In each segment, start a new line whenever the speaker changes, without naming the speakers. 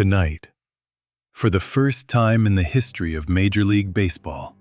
Tonight, for the first time in the history of Major League Baseball,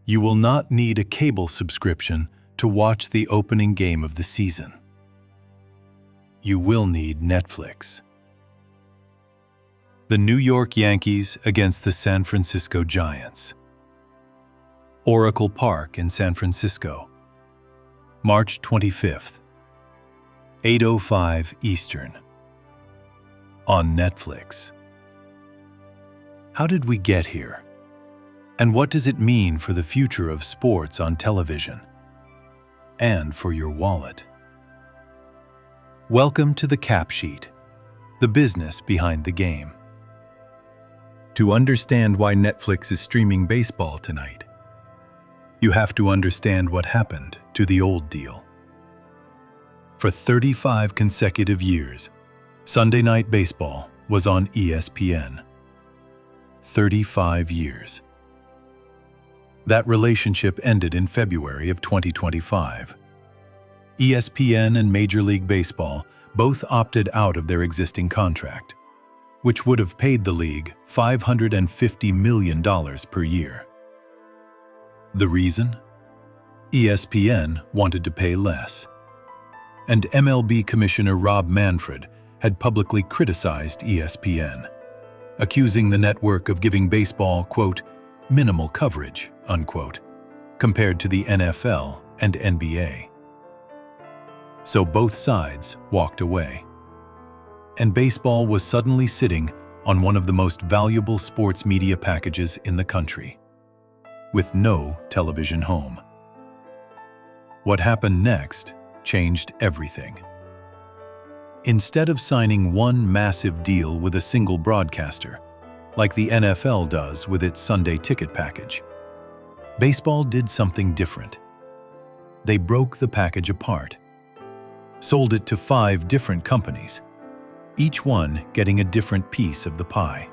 you will not need a cable subscription to watch the opening game of the season. You will need Netflix. The New York Yankees against the San Francisco Giants. Oracle Park in San Francisco, March 25th, 8:05 Eastern. On Netflix. How did we get here? And what does it mean for the future of sports on television? And for your wallet? Welcome to the Cap Sheet, the business behind the game. To understand why Netflix is streaming baseball tonight, you have to understand what happened to the old deal. For 35 consecutive years, Sunday Night Baseball was on ESPN. 35 years. That relationship ended in February of 2025. ESPN and Major League Baseball both opted out of their existing contract, which would have paid the league $550 million per year. The reason? ESPN wanted to pay less. And MLB Commissioner Rob Manfred had publicly criticized ESPN, accusing the network of giving baseball, quote, minimal coverage, unquote, compared to the NFL and NBA. So both sides walked away. And baseball was suddenly sitting on one of the most valuable sports media packages in the country, with no television home. What happened next changed everything. Instead of signing one massive deal with a single broadcaster, like the NFL does with its Sunday ticket package, baseball did something different. They broke the package apart, sold it to 5 different companies, each one getting a different piece of the pie.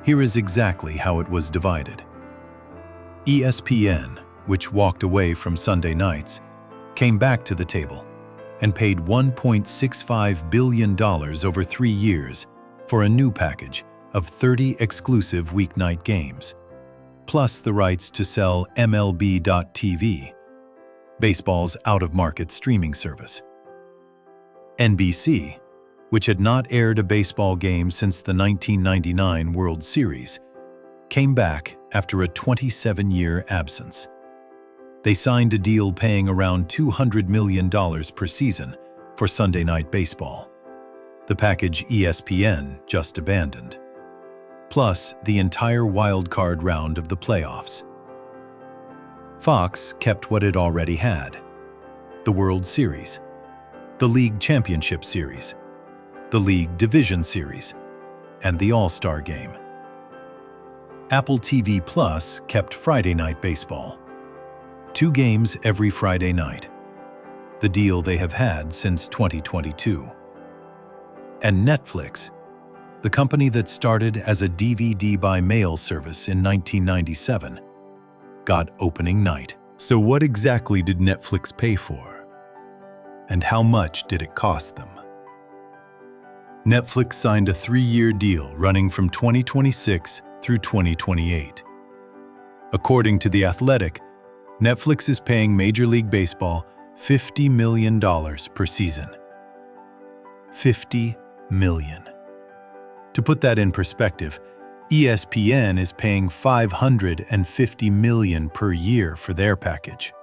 Here is exactly how it was divided. ESPN, which walked away from Sunday nights, came back to the table and paid $1.65 billion over 3 years for a new package of 30 exclusive weeknight games, plus the rights to sell MLB.TV, baseball's out-of-market streaming service. NBC, which had not aired a baseball game since the 1999 World Series, came back after a 27-year absence. They signed a deal paying around $200 million per season for Sunday Night Baseball, the package ESPN just abandoned, plus the entire wild card round of the playoffs. Fox kept what it already had: the World Series, the League Championship Series, the League Division Series, and the All-Star Game. Apple TV Plus kept Friday Night Baseball. 2 games every Friday night, the deal they have had since 2022. And Netflix, the company that started as a DVD by mail service in 1997, got opening night. So what exactly did Netflix pay for? And how much did it cost them? Netflix signed a 3-year deal running from 2026 through 2028. According to The Athletic, Netflix is paying Major League Baseball $50 million per season. $50 million. To put that in perspective, ESPN is paying $550 million per year for their package.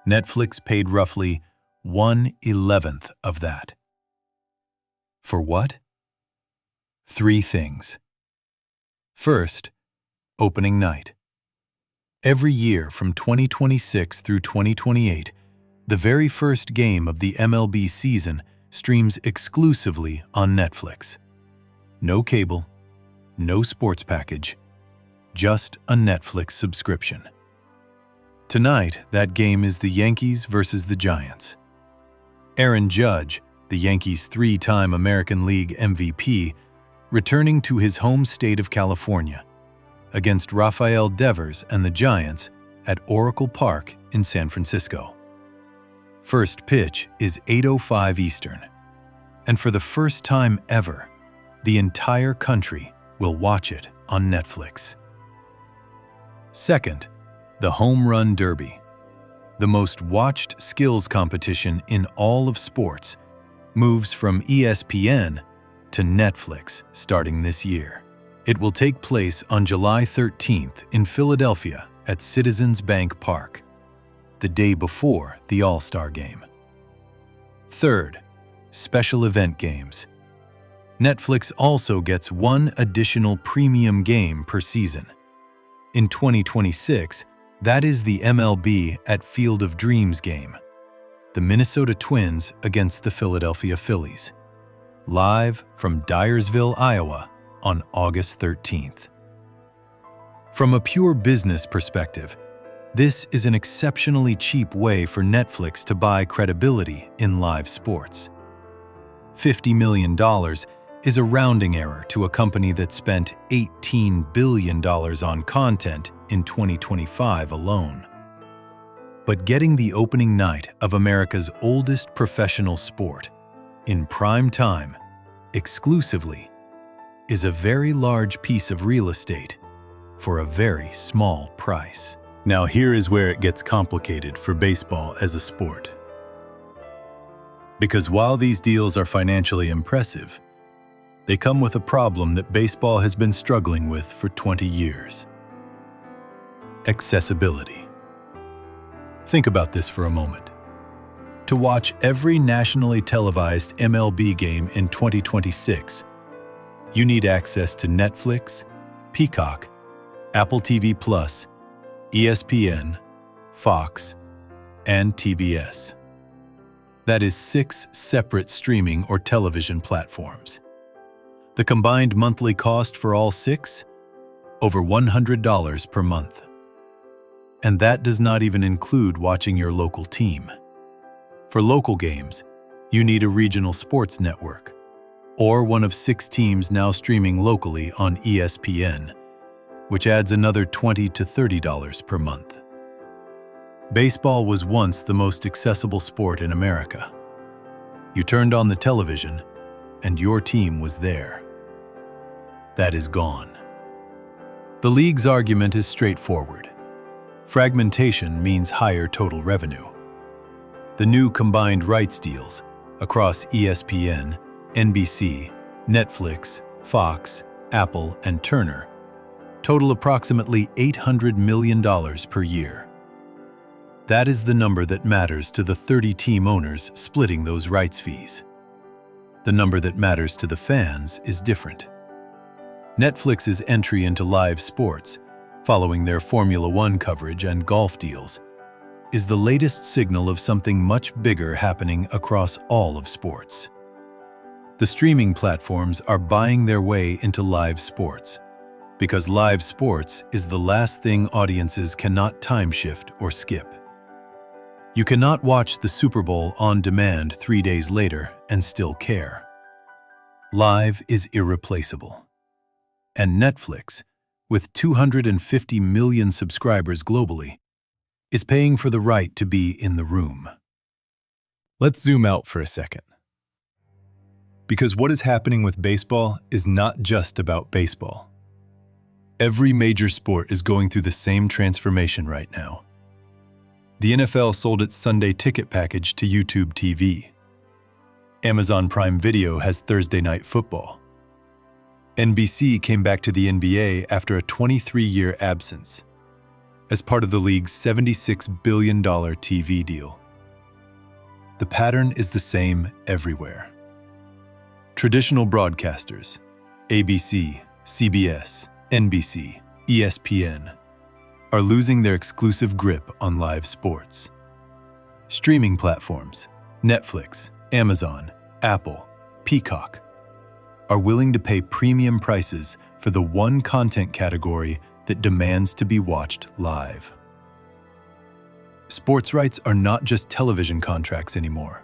Netflix paid roughly 1/11 of that. For what? 3 things. First, opening night. Every year from 2026 through 2028, the very first game of the MLB season streams exclusively on Netflix. No cable, no sports package, just a Netflix subscription. Tonight, that game is the Yankees versus the Giants. Aaron Judge, the Yankees' 3-time American League MVP, returning to his home state of California, against Rafael Devers and the Giants at Oracle Park in San Francisco. First pitch is 8:05 Eastern, And for the first time ever, the entire country will watch it on Netflix. Second, the Home Run Derby. The most watched skills competition in all of sports moves from ESPN to Netflix starting this year. It will take place on July 13th in Philadelphia at Citizens Bank Park, the day before the All-Star Game. Third, special event games. Netflix also gets one additional premium game per season. In 2026, that is the MLB at Field of Dreams game, the Minnesota Twins against the Philadelphia Phillies, live from Dyersville, Iowa on August 13th. From a pure business perspective, this is an exceptionally cheap way for Netflix to buy credibility in live sports. $50 million is a rounding error to a company that spent $18 billion on content in 2025 alone. But getting the opening night of America's oldest professional sport in prime time, exclusively, is a very large piece of real estate for a very small price. Now here is where it gets complicated for baseball as a sport. Because while these deals are financially impressive, they come with a problem that baseball has been struggling with for 20 years. Accessibility. Think about this for a moment. To watch every nationally televised MLB game in 2026, you need access to Netflix, Peacock, Apple TV+, ESPN, Fox, and TBS. That is 6 separate streaming or television platforms. The combined monthly cost for all 6? Over $100 per month. And that does not even include watching your local team. For local games, you need a regional sports network, or one of 6 teams now streaming locally on ESPN, which adds another $20 to $30 per month. Baseball was once the most accessible sport in America. You turned on the television, and your team was there. That is gone. The league's argument is straightforward. Fragmentation means higher total revenue. The new combined rights deals across ESPN, NBC, Netflix, Fox, Apple, and Turner total approximately $800 million per year. That is the number that matters to the 30 team owners splitting those rights fees. The number that matters to the fans is different. Netflix's entry into live sports, following their Formula One coverage and golf deals, is the latest signal of something much bigger happening across all of sports. The streaming platforms are buying their way into live sports, because live sports is the last thing audiences cannot time shift or skip. You cannot watch the Super Bowl on demand 3 days later and still care. Live is irreplaceable. And Netflix, with 250 million subscribers globally, is paying for the right to be in the room. Let's zoom out for a second. Because what is happening with baseball is not just about baseball. Every major sport is going through the same transformation right now. The NFL sold its Sunday ticket package to YouTube TV. Amazon Prime Video has Thursday Night Football. NBC came back to the NBA after a 23-year absence, as part of the league's $76 billion TV deal. The pattern is the same everywhere. Traditional broadcasters, ABC, CBS, NBC, ESPN, are losing their exclusive grip on live sports. Streaming platforms, Netflix, Amazon, Apple, Peacock, are willing to pay premium prices for the one content category that demands to be watched live. Sports rights are not just television contracts anymore.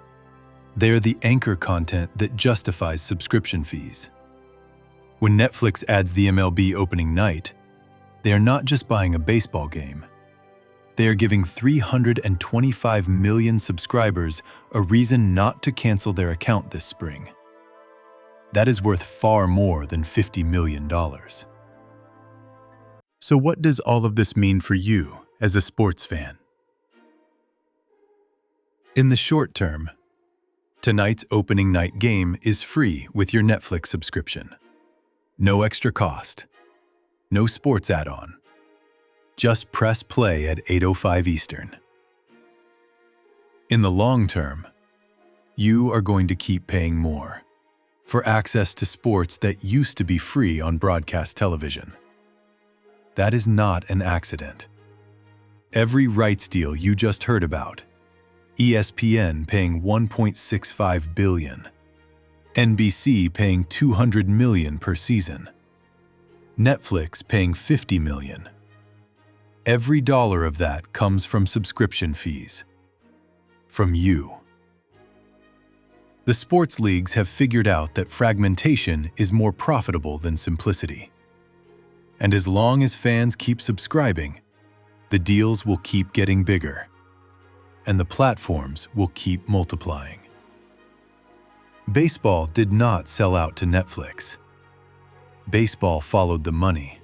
They are the anchor content that justifies subscription fees. When Netflix adds the MLB Opening Night, they are not just buying a baseball game. They are giving 325 million subscribers a reason not to cancel their account this spring. That is worth far more than $50 million. So what does all of this mean for you as a sports fan? In the short term, tonight's opening night game is free with your Netflix subscription. No extra cost. No sports add-on. Just press play at 8:05 Eastern. In the long term, you are going to keep paying more for access to sports that used to be free on broadcast television. That is not an accident. Every rights deal you just heard about, ESPN paying $1.65 billion, NBC paying $200 million per season, Netflix paying $50 million. Every dollar of that comes from subscription fees. From you. The sports leagues have figured out that fragmentation is more profitable than simplicity. And as long as fans keep subscribing, the deals will keep getting bigger, and the platforms will keep multiplying. Baseball did not sell out to Netflix. Baseball followed the money,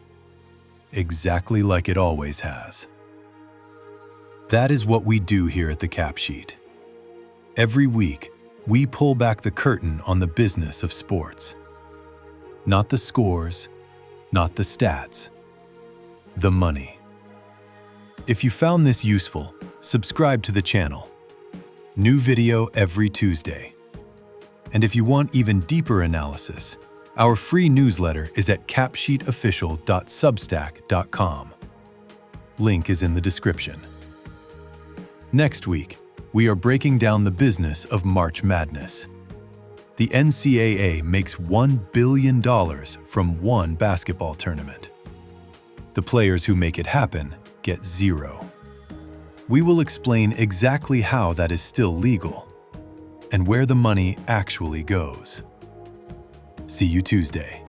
exactly like it always has. That is what we do here at the Cap Sheet. Every week, we pull back the curtain on the business of sports. Not the scores, not the stats, the money. If you found this useful, subscribe to the channel. New video every Tuesday. And if you want even deeper analysis, our free newsletter is at capsheetofficial.substack.com. Link is in the description. Next week, we are breaking down the business of March Madness. The NCAA makes $1 billion from one basketball tournament. The players who make it happen get zero. We will explain exactly how that is still legal and where the money actually goes. See you Tuesday.